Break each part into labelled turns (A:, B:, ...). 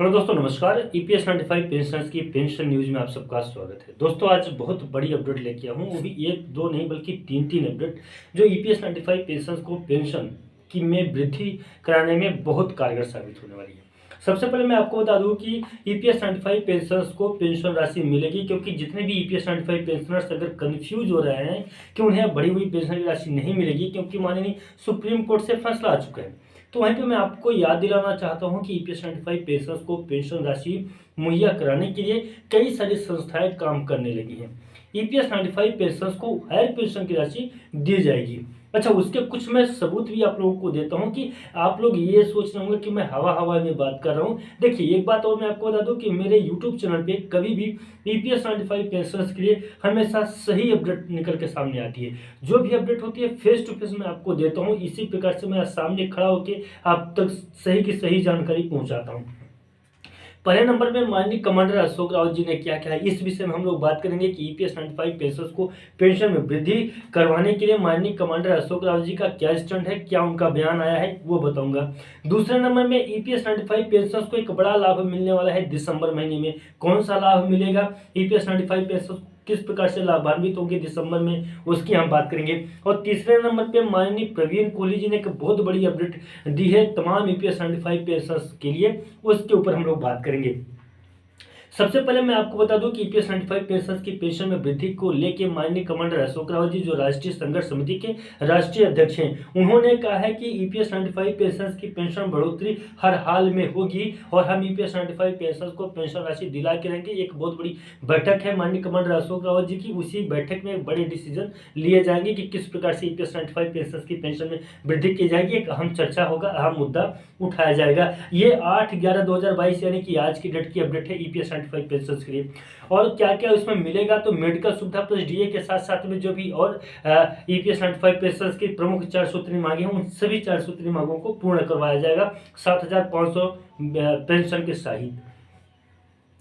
A: Hello दोस्तों, नमस्कार। EPS 95 pensioners की पेंशन न्यूज में आप सबका स्वागत है। दोस्तों, आज बहुत बड़ी अपडेट लेके आया हूँ, वो भी एक दो नहीं बल्कि तीन तीन अपडेट जो ईपीएस 95 पेंशनर्स को पेंशन की में वृद्धि कराने में बहुत कारगर साबित होने वाली है। सबसे पहले मैं आपको बता दूं कि ईपीएस 95 पेंशनर्स को पेंशन राशि मिलेगी, क्योंकि जितने भी ईपीएस 95 पेंशनर्स अगर कंफ्यूज हो रहे हैं कि उन्हें बढ़ी हुई पेंशन की राशि नहीं मिलेगी क्योंकि माननीय सुप्रीम कोर्ट से फैसला आ चुका है, तो वहीं पे मैं आपको याद दिलाना चाहता हूं कि ईपीएस 95 पेंशनर्स को पेंशन राशि मुहैया कराने के लिए कई सारी संस्थाएं काम करने लगी हैं। ईपीएस 95 पेंशनर्स को हायर पेंशन की राशि दी जाएगी। अच्छा, उसके कुछ मैं सबूत भी आप लोगों को देता हूं कि आप लोग ये सोच रहे होंगे कि मैं हवा हवा में बात कर रहा हूं। देखिए, एक बात और मैं आपको बता दूं कि मेरे यूट्यूब चैनल पे कभी भी ईपीएस 95 पेंशनर्स के लिए हमेशा सही अपडेट निकल के सामने आती है। जो भी अपडेट होती है फेस टू फेस मैं आपको देता हूं। इसी प्रकार से मैं सामने खड़ा होकर आप तक सही की सही जानकारी पहुंचाता हूं। पहले नंबर पे माननीय कमांडर अशोक रावत जी ने क्या कहा है, इस विषय में हम लोग बात करेंगे कि ईपीएस 95 पेंशनर्स को पेंशन में वृद्धि करवाने के लिए माननीय कमांडर अशोक रावत जी का क्या स्टैंड है, क्या उनका बयान आया है, वो बताऊंगा। दूसरे नंबर में ईपीएस 95 पेंशनर्स को एक बड़ा लाभ मिलने वाला है दिसंबर महीने में। कौन सा लाभ मिलेगा, ईपीएस 95 पेंशनर्स किस प्रकार से लाभान्वित होंगे दिसंबर में, उसकी हम बात करेंगे। और तीसरे नंबर पे माननीय प्रवीण कोहली जी ने एक बहुत बड़ी अपडेट दी है तमाम ईपीएस 95 पेंशनर्स के लिए, उसके ऊपर हम लोग बात करेंगे। सबसे पहले मैं आपको बता दूं कि ईपीएस 95 पेंशनर्स की पेंशन में वृद्धि को लेकर माननीय कमांडर अशोक रावत जी जो राष्ट्रीय संघर्ष समिति के राष्ट्रीय अध्यक्ष हैं, उन्होंने कहा है कि ईपीएस 95 पेंशनर्स की पेंशन बढ़ोतरी हर हाल में होगी और हम ईपीएस 95 पेंशनर्स को पेंशन राशि दिला के रहेंगे। एक बहुत बड़ी बैठक है माननीय कमांडर अशोक रावत जी की, उसी बैठक में बड़े डिसीजन लिए जाएंगे कि किस प्रकार से ईपीएस 95 पेंशनर्स की पेंशन में वृद्धि की जाएगी। एक अहम चर्चा होगा, अहम मुद्दा उठाया जाएगा। ये 8/11/2022 यानी कि आज की डेट की अपडेट है ईपीएस 95 पेंशनर्स के लिए। और क्या क्या उसमें मिलेगा, तो मेडिकल सुविधा प्लस डीए के साथ साथ में जो भी और ईपीएस 95 पेंशनर्स की प्रमुख 4 सूत्री मांगे हैं, उन सभी 4 सूत्री मांगों को पूर्ण करवाया जाएगा 7,500 पेंशन के सहित।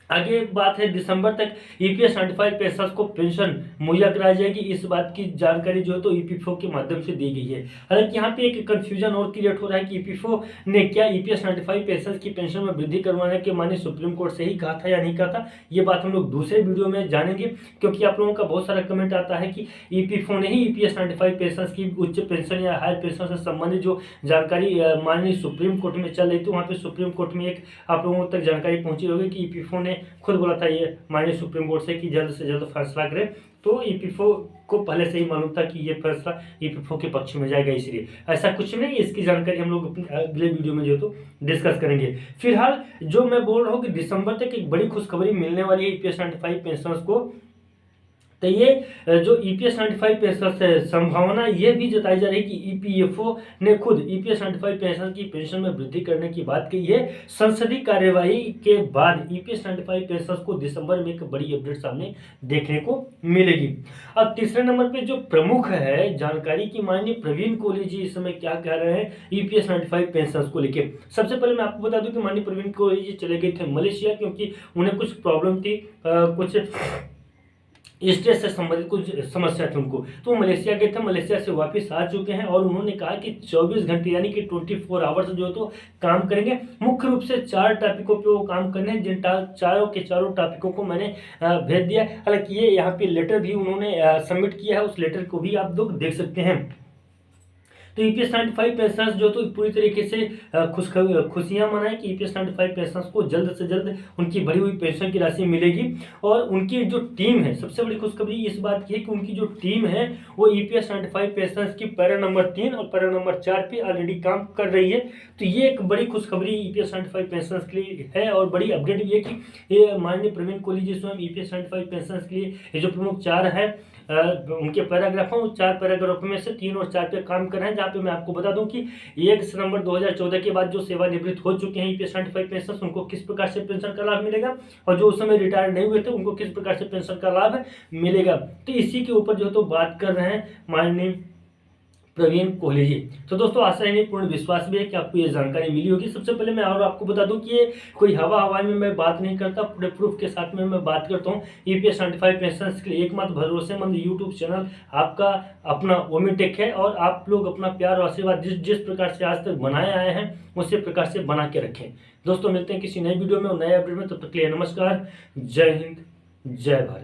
A: आगे एक बात है, दिसंबर तक ईपीएस 95 पेंशनर्स को पेंशन मुहैया कराई जाएगी। इस बात की जानकारी जो है तो ईपीएफओ के माध्यम से दी गई है। हालांकि यहाँ पे एक कंफ्यूजन और क्रिएट हो रहा है कि ईपीएफओ ने क्या ईपीएस 95 पेंशनर्स की पेंशन में वृद्धि करवाने के माने सुप्रीम कोर्ट से ही कहा था या नहीं कहा था, ये बात हम लोग दूसरे वीडियो में जानेंगे। क्योंकि आप लोगों का बहुत सारा कमेंट आता है कि ईपीएफओ ने ही ईपीएस 95 पेंशनर्स की उच्च पेंशन या हायर पेंशन से संबंधित जो जानकारी माननीय सुप्रीम कोर्ट में चल रही थी, वहाँ पे सुप्रीम कोर्ट में एक आप लोगों तक जानकारी पहुंची होगी कि ईपीएफओ ने खुद बोला था ये माननीय सुप्रीम कोर्ट से कि जल्द से जल्द फैसला करें। तो ईपीएफओ को पहले से ही मालूम था कि ये फैसला ईपीएफओ के पक्ष में जाएगा, इसलिए ऐसा कुछ नहीं। इसकी जानकारी हम लोग अपने अगले वीडियो में जो तो डिस्कस करेंगे। फिलहाल जो मैं बोल रहा हूँ कि दिसंबर तक एक बड़ी खुशखबरी मिलने वाली है ईपीएस 95 पेंशनर्स को। तो ये जो ईपीएस 95 पेंशनर्स है, संभावना ये भी जताई जा रही है कि ईपीएफओ ने खुद ईपीएस 95 पेंशन की पेंशन में वृद्धि करने की बात कही है। संसदीय कार्यवाही के बाद ईपीएस 95 पेंशनर्स को दिसंबर में एक बड़ी अपडेट सामने देखने को मिलेगी। अब तीसरे नंबर पे जो प्रमुख है जानकारी की माननीय प्रवीण कोहली जी इस समय क्या कह रहे हैं ईपीएस 95 पेंशनर्स को लेकर। सबसे पहले मैं आपको बता दूं कि माननीय प्रवीण कोहली जी चले गए थे मलेशिया, क्योंकि उन्हें कुछ प्रॉब्लम थी, कुछ स्ट्रेस से संबंधित कुछ समस्या थी उनको, तो मलेशिया गए थे। मलेशिया से वापस आ चुके हैं और उन्होंने कहा कि 24 घंटे यानी कि 24 आवर्स जो है तो काम करेंगे। मुख्य रूप से 4 टॉपिकों पे वो काम करने हैं, जिन चारों के चारों टॉपिकों को मैंने भेज दिया। हालांकि ये यहाँ पे लेटर भी उन्होंने सबमिट किया है, उस लेटर को भी आप लोग देख सकते हैं। तो ईपीएस 95 पेंशनर्स जो तो पूरी तरीके से खुशियां मनाएं कि ईपीएस 95 पेंशनर्स को जल्द से जल्द उनकी बढ़ी हुई पेंशन की राशि मिलेगी। और उनकी जो टीम है, सबसे बड़ी खुशखबरी इस बात की है कि उनकी जो टीम है वो ईपीएस 95 पेंशनर्स की पैरा नंबर 3 और पैरा नंबर 4 पे ऑलरेडी काम कर रही है। तो ये एक बड़ी खुशखबरी ईपीएस 95 पेंशनर्स के लिए है और बड़ी अपडेट भी है कि ये माननीय प्रवीण कोहली जी स्वयं ईपीएस 95 पेंशनर्स के लिए ये जो प्रमुख 4 है उनके पैराग्राफ हैं, 4 पैराग्राफ में से 3 और 4 पे काम कर रहे हैं। जहाँ पे मैं आपको बता दूं कि 1 सितंबर 2014 के बाद जो सेवानिवृत्त हो चुके हैं ईपीएस 95 पेंशनर्स, उनको किस प्रकार से पेंशन का लाभ मिलेगा, और जो उस समय रिटायर नहीं हुए थे उनको किस प्रकार से पेंशन का लाभ मिलेगा। तो इसी के ऊपर जो तो बात कर रहे हैं माननीय प्रवीण कोहली जी। तो दोस्तों, आशा है पूर्ण विश्वास भी है कि आपको ये जानकारी मिली होगी। सबसे पहले मैं और आपको बता दूं कि ये कोई हवा में मैं बात नहीं करता, पूरे प्रूफ के साथ में मैं बात करता हूँ। ईपीएस 95 पेंशनर्स के लिए एकमात्र भरोसेमंद यूट्यूब चैनल आपका अपना ओमीटेक है, और आप लोग अपना प्यार और आशीर्वाद जिस प्रकार से आज तक बनाए आए हैं उसी प्रकार से बना के रखें। दोस्तों मिलते हैं किसी नई वीडियो में और नए अपडेट में, तब तक के लिए नमस्कार। जय हिंद, जय भारत।